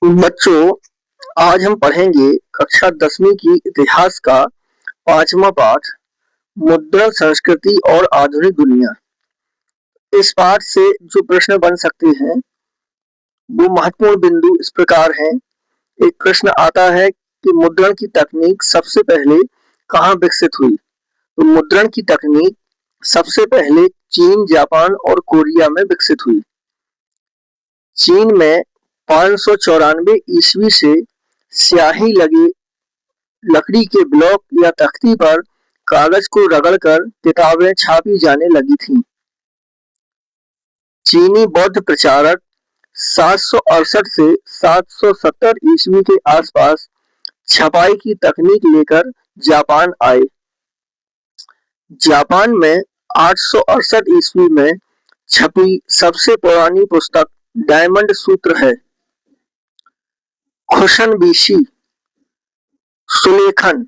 बच्चों, आज हम पढ़ेंगे कक्षा 10वीं की इतिहास का 5वां पाठ मुद्रण संस्कृति और आधुनिक दुनिया। इस पाठ से जो प्रश्न बन सकते हैं वो महत्वपूर्ण बिंदु इस प्रकार हैं। एक प्रश्न आता है कि मुद्रण की तकनीक सबसे पहले कहाँ विकसित हुई? तो मुद्रण की तकनीक सबसे पहले चीन, जापान और कोरिया में विकसित हुई। चीन में 594 ईस्वी से स्याही लगे लकड़ी के ब्लॉक या तख्ती पर कागज को रगड़कर किताबें छापी जाने लगी थीं। चीनी बौद्ध प्रचारक 768 से 770 ईस्वी के आसपास छपाई की तकनीक लेकर जापान आए। जापान में 868 ईस्वी में छपी सबसे पुरानी पुस्तक डायमंड सूत्र है। खुशनबीशी सुलेखन,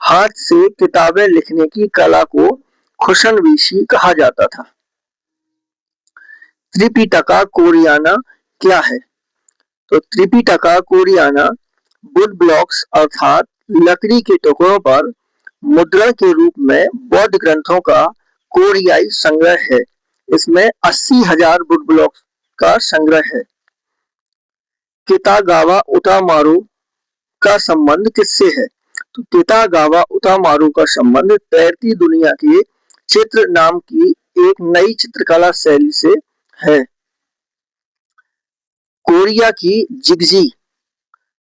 हाथ से किताबें लिखने की कला को खुशनबीशी कहा जाता था। त्रिपिटका कोरियाना क्या है? तो त्रिपिटका कोरियाना वुड ब्लॉक्स अर्थात लकड़ी के टुकड़ों पर मुद्रण के रूप में बौद्ध ग्रंथों का कोरियाई संग्रह है। इसमें 80,000 वुड ब्लॉक्स का संग्रह है। कितागावा उतामारू का संबंध किससे है? तो कितागावा उतामारू का संबंध तैरती दुनिया के चित्र नाम की एक नई चित्रकला शैली से है। कोरिया की जिगजी,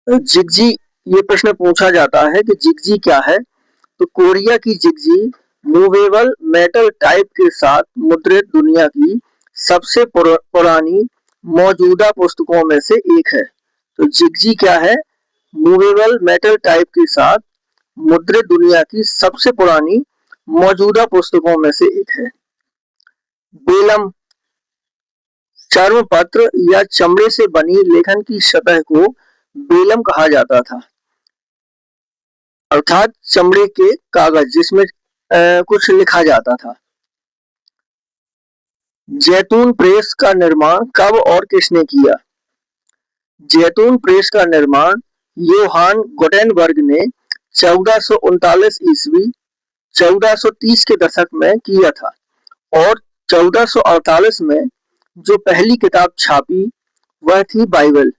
जिगजी ये प्रश्न पूछा जाता है कि जिगजी क्या है? तो कोरिया की जिगजी मूवेबल मेटल टाइप के साथ मुद्रित दुनिया की सबसे पुरानी मौजूदा पुस्तकों में से एक है। तो जिगजी क्या है? मूवेबल मेटल टाइप के साथ मुद्रित दुनिया की सबसे पुरानी मौजूदा पुस्तकों में से एक है। बेलम, चर्म पत्र या चमड़े से बनी लेखन की सतह को बेलम कहा जाता था, अर्थात चमड़े के कागज जिसमें कुछ लिखा जाता था। जैतून प्रेस का निर्माण कब और किसने किया? जैतून प्रेस का निर्माण योहान गुटेनबर्ग ने 1439 ईस्वी 1430 के दशक में किया था और 1448 में जो पहली किताब छापी वह थी बाइबल।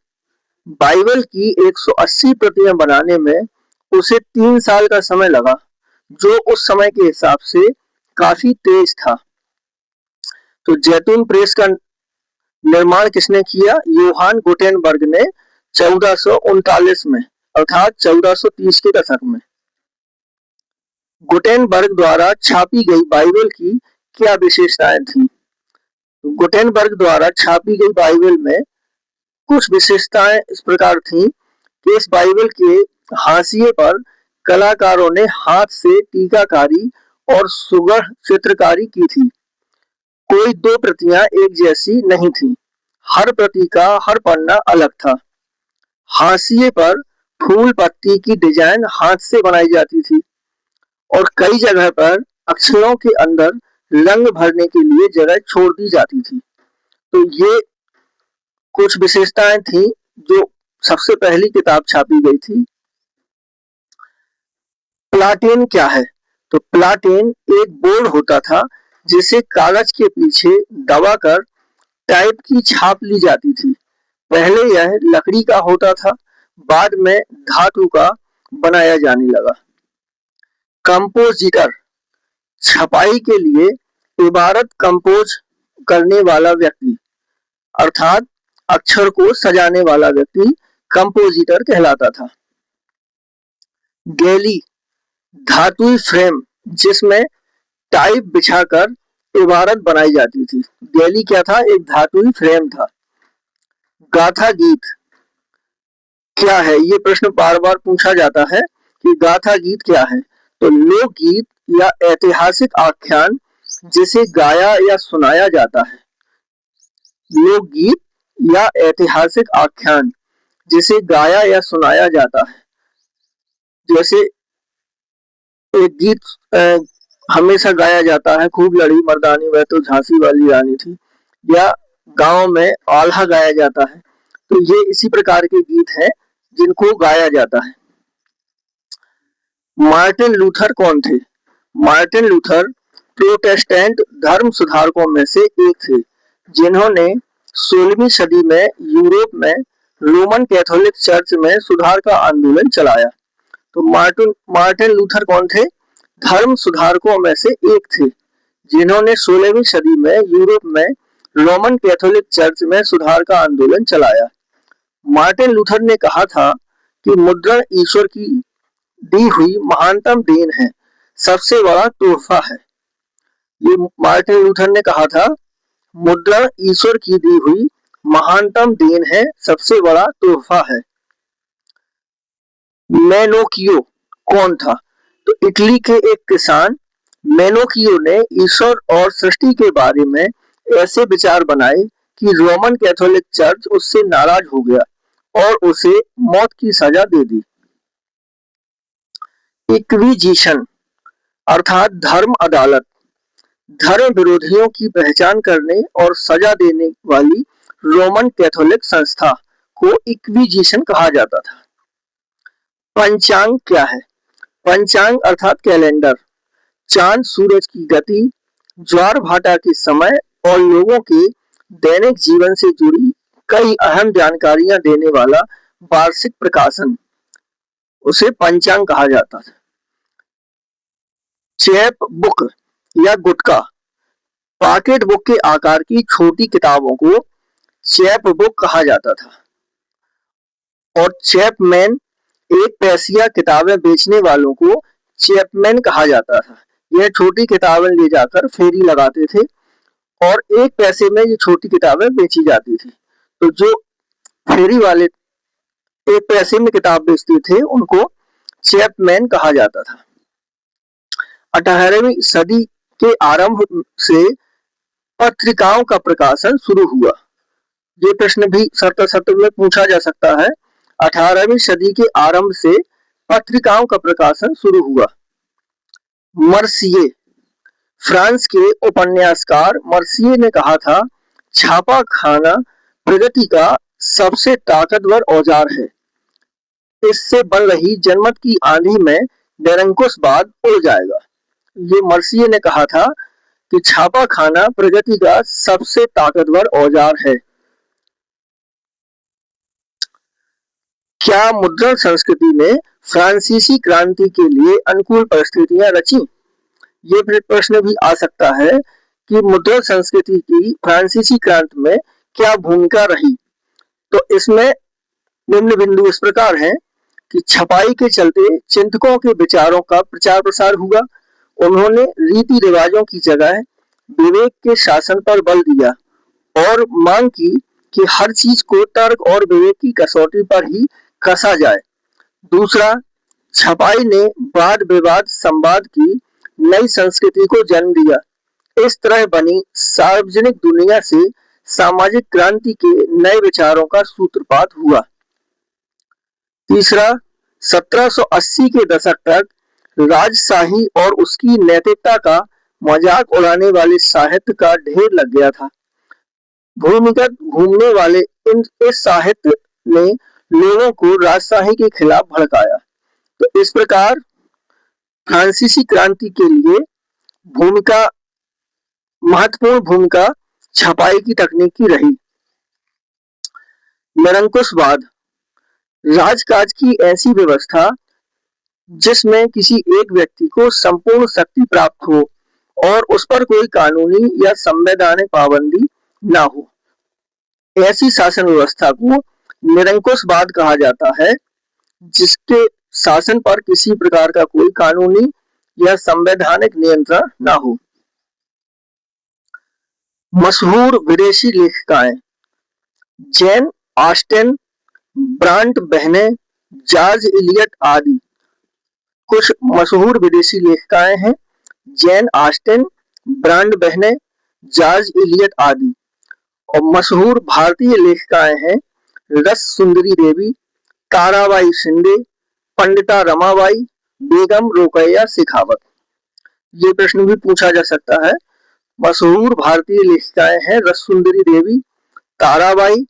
बाइबल की 180 प्रतियां बनाने में उसे 3 साल का समय लगा, जो उस समय के हिसाब से काफी तेज था। तो जैतून प्रेस का निर्माण किसने किया? योहान गुटेनबर्ग ने 1439 में, अर्थात 1430 के दशक में। गुटेनबर्ग द्वारा छापी गई बाइबल की क्या विशेषताएं थी? गुटेनबर्ग द्वारा छापी गई बाइबल में कुछ विशेषताएं इस प्रकार थीं कि इस बाइबल के हाशिए पर कलाकारों ने हाथ से टीकाकारी और सुगढ़ चित्रकारी की थी। कोई दो प्रतियां एक जैसी नहीं थी, हर प्रति का हर पन्ना अलग था। हाशिए पर फूल पत्ती की डिजाइन हाथ से बनाई जाती थी और कई जगह पर अक्षरों के अंदर रंग भरने के लिए जगह छोड़ दी जाती थी। तो ये कुछ विशेषताएं थी जो सबसे पहली किताब छापी गई थी। प्लाटेन क्या है? तो प्लाटेन एक बोर्ड होता था जिसे कागज के पीछे दबाकर टाइप की छाप ली जाती थी। पहले यह लकड़ी का होता था, बाद में धातु का बनाया जाने लगा। कंपोजिटर, छपाई के लिए इबारत कंपोज करने वाला व्यक्ति, अर्थात अक्षर को सजाने वाला व्यक्ति कंपोजिटर कहलाता था। गैली, धातुई फ्रेम जिसमें टाइप बिछाकर इबारत बनाई जाती थी। गैली क्या था? एक धातुई फ्रेम था। गाथा गीत क्या है? ये प्रश्न बार बार पूछा जाता है कि गाथा गीत क्या है? तो लोकगीत या ऐतिहासिक आख्यान जिसे गाया या सुनाया जाता है। लोकगीत या ऐतिहासिक आख्यान जिसे गाया या सुनाया जाता है। जैसे एक गीत हमेशा गाया जाता है, खूब लड़ी मर्दानी वह तो झांसी वाली रानी थी, या गांव में आल्हा गाया जाता है। तो ये इसी प्रकार के गीत हैं जिनको गाया जाता है। मार्टिन लूथर कौन थे? मार्टिन लूथर प्रोटेस्टेंट धर्म सुधारकों में से एक थे, जिन्होंने 16वीं सदी में यूरोप में रोमन कैथोलिक चर्च में सुधार का आंदोलन चलाया। तो मार्टिन लूथर कौन थे? धर्म सुधारकों में से एक थे, जिन्होंने 16वीं सदी में यूरोप में रोमन कैथोलिक चर्च में सुधार का आंदोलन चलाया। मार्टिन लूथर ने कहा था कि मुद्रण ईश्वर की दी हुई महानतम देन है, सबसे बड़ा तोहफा है। ये मार्टिन लूथर ने कहा था, मुद्रण ईश्वर की दी हुई महानतम देन है, सबसे बड़ा तोहफा है। मेनोकियो कौन था? तो इटली के एक किसान मेनोकियो ने ईश्वर और सृष्टि के बारे में ऐसे विचार बनाए कि रोमन कैथोलिक चर्च उससे नाराज हो गया और उसे मौत की सजा दे दी। इक्विजिशन अर्थात धर्म अदालत, धर्म विरोधियों की पहचान करने और सजा देने वाली रोमन कैथोलिक संस्था को इक्विजिशन कहा जाता था। पंचांग क्या है? पंचांग अर्थात कैलेंडर, चांद सूरज की गति, ज्वार भाटा के समय और लोगों के दैनिक जीवन से जुड़ी कई अहम जानकारियां देने वाला वार्षिक प्रकाशन, उसे पंचांग कहा जाता था। चैप बुक या गुटका, पॉकेट बुक के आकार की छोटी किताबों को चैप बुक कहा जाता था। और चैपमैन, एक पैसिया किताबें बेचने वालों को चैपमैन कहा जाता था। यह छोटी किताबें ले जाकर फेरी लगाते थे और 1 पैसे में ये छोटी किताबें बेची जाती थी। तो जो फेरी वाले 1 पैसे में किताब बेचते थे उनको चैपमैन कहा जाता था। 18वीं सदी के आरंभ से पत्रिकाओं का प्रकाशन शुरू हुआ। ये प्रश्न भी सत्र में पूछा जा सकता है। 18वीं सदी के आरंभ से पत्रिकाओं का प्रकाशन शुरू हुआ। मर्सिये, फ्रांस के उपन्यासकार मर्सिये ने कहा था, छापा खाना प्रगति का सबसे ताकतवर औजार है, इससे बन रही जनमत की आंधी में निरंकुशवाद उड़ जाएगा। ये मर्सिये ने कहा था कि छापा खाना प्रगति का सबसे ताकतवर औजार है। क्या मुद्रण संस्कृति ने फ्रांसीसी क्रांति के लिए अनुकूल परिस्थितियां रची? ये प्रश्न भी आ सकता है कि मुद्रण संस्कृति की फ्रांसीसी क्रांति में क्या भूमिका रही। तो इसमें निम्न बिंदु इस प्रकार हैं कि छपाई के चलते चिंतकों के विचारों का प्रचार प्रसार हुआ। उन्होंने रीति रिवाजों की जगह विवेक के शासन पर बल दिया और मांग की कि हर चीज को तर्क और विवेक की कसौटी पर ही कसा जाए। दूसरा, छपाई ने वाद विवाद संवाद की नई संस्कृति को जन्म दिया। इस तरह बनी सार्वजनिक दुनिया से सामाजिक क्रांति के नए विचारों का सूत्रपात हुआ। तीसरा, 1780 के दशक तक राजशाही और उसकी नैतिकता का मजाक उड़ाने वाले साहित्य का ढेर लग गया था। भूमिगत घूमने वाले इस साहित्य ने लोगों को राजशाही के खिलाफ भड़काया। तो इस प्रकार फ्रांसीसी क्रांति के लिए महत्वपूर्ण भूमिका छपाई की तकनीक की रही। निरंकुशवाद, राजकाज की ऐसी व्यवस्था जिसमें किसी एक व्यक्ति को संपूर्ण शक्ति प्राप्त हो और उस पर कोई कानूनी या संवैधानिक पाबंदी ना हो, ऐसी शासन व्यवस्था को निरंकुशवाद कहा जाता है, जिसके शासन पर किसी प्रकार का कोई कानूनी या संवैधानिक नियंत्रण ना हो। मशहूर विदेशी लेखिकाएं जैन ऑस्टेन, ब्रांट बहनें, जॉर्ज इलियट आदि। कुछ मशहूर विदेशी लेखिकाएं हैं जैन ऑस्टेन, ब्रांड बहनें, जॉर्ज इलियट आदि। और मशहूर भारतीय लेखिकाएं हैं रस सुंदरी देवी, ताराबाई शिंदे, पंडिता रमाबाई, बेगम रोकैया शेखावत। ये प्रश्न भी पूछा जा सकता है। मशहूर भारतीय लेखिकाएं हैं रस सुंदरी देवी, ताराबाई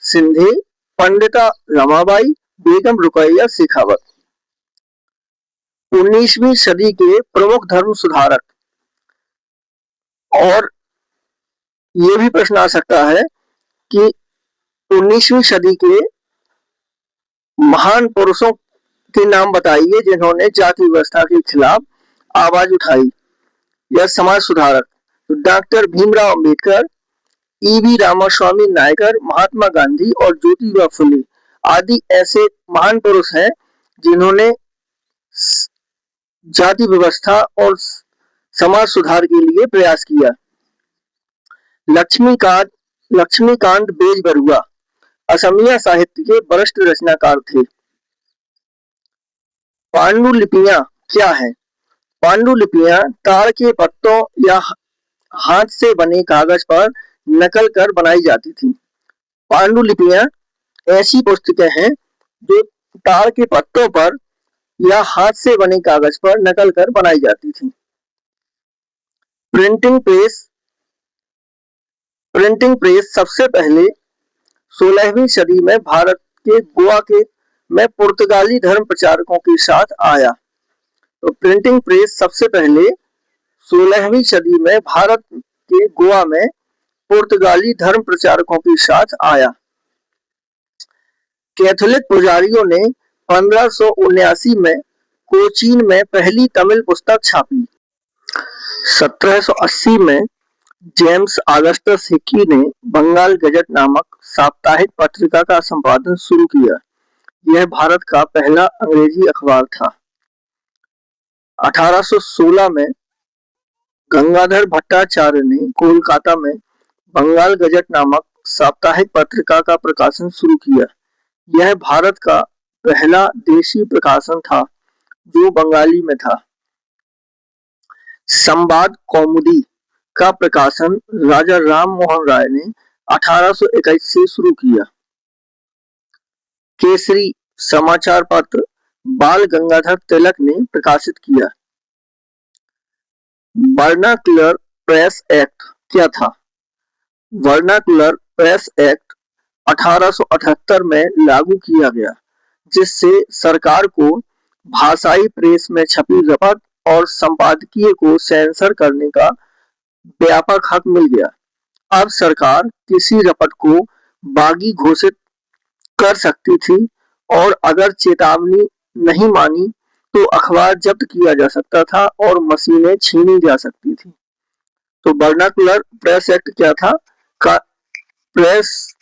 शिंदे, पंडिता रमाबाई, बेगम रुकैया शेखावत। 19वीं सदी के प्रमुख धर्म सुधारक। और ये भी प्रश्न आ सकता है कि 19वीं सदी के महान पुरुषों के नाम बताइए जिन्होंने जाति व्यवस्था के खिलाफ आवाज उठाई या समाज सुधारक। तो डॉक्टर भीमराव अंबेडकर, ईवी रामास्वामी नायकर, महात्मा गांधी और ज्योतिबा फुले आदि ऐसे महान पुरुष हैं जिन्होंने जाति व्यवस्था और समाज सुधार के लिए प्रयास किया। लक्ष्मीकांत बेजबरुआ असमिया साहित्य के वरिष्ठ रचनाकार थे। पांडुलिपियां क्या है? पांडुलिपियां ताड़ के पत्तों या हाथ से बने कागज पर नकल कर बनाई जाती थी। पांडुलिपियां ऐसी पुस्तकें हैं जो ताड़ के पत्तों पर या हाथ से बने कागज पर नकल कर बनाई जाती थी। प्रिंटिंग प्रेस सबसे पहले 16वीं सदी में भारत के गोवा में पुर्तगाली धर्म प्रचारकों के साथ आया। तो प्रिंटिंग प्रेस सबसे पहले 16वीं सदी में भारत के गोवा में पुर्तगाली धर्म प्रचारकों के साथ आया। कैथोलिक पुजारियों ने 1579 में कोचीन में पहली तमिल पुस्तक छापी। 1780 में जेम्स ऑगस्टस हिक्की ने बंगाल गजट नामक साप्ताहिक पत्रिका का संपादन शुरू किया। यह भारत का पहला अंग्रेजी अखबार था। 1816 में गंगाधर भट्टाचार्य ने कोलकाता में बंगाल गजट नामक साप्ताहिक पत्रिका का प्रकाशन शुरू किया। यह भारत का पहला देशी प्रकाशन था जो बंगाली में था। संवाद कौमुदी का प्रकाशन राजा राम मोहन राय ने 1821 से शुरू किया। केसरी समाचार पत्र बाल गंगाधर तिलक ने प्रकाशित किया। वर्नाक्युलर प्रेस एक्ट क्या था? वर्नाक्युलर प्रेस एक्ट 1878 में लागू किया गया, जिससे सरकार को भाषाई प्रेस में छपी रपट और संपादकीय को सेंसर करने का व्यापक हक मिल गया। अब सरकार किसी रपट को बागी घोषित कर सकती थी और अगर चेतावनी नहीं मानी तो अखबार जब्त किया जा सकता था और मशीनें छीनी जा सकती थी। तो वर्नाक्युलर प्रेस एक्ट क्या था? प्रेस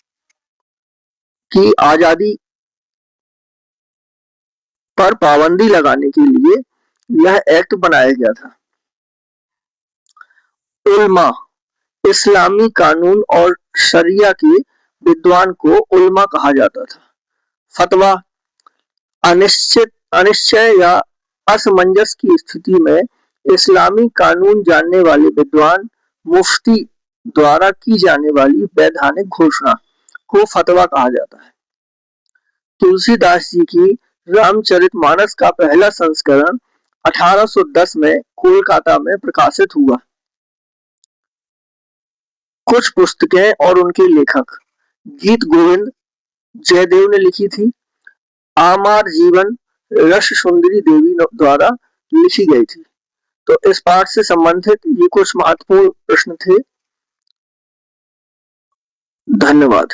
की आजादी पर पाबंदी लगाने के लिए यह एक्ट बनाया गया था। उल्मा इस्लामी कानून और शरिया के विद्वान को उल्मा कहा जाता था। फतवा अनिश्चय या असमंजस की स्थिति में इस्लामी कानून जानने वाले विद्वान मुफ्ती द्वारा की जाने वाली वैधानिक घोषणा को फतवा कहा जाता है। तुलसीदास जी की रामचरितमानस का पहला संस्करण 1810 में कोलकाता में प्रकाशित हुआ। कुछ पुस्तकें और उनके लेखक। गीत गोविंद जयदेव ने लिखी थी। आमार जीवन रस सुंदरी देवी द्वारा लिखी गई थी। तो इस पाठ से संबंधित ये कुछ महत्वपूर्ण प्रश्न थे। धन्यवाद।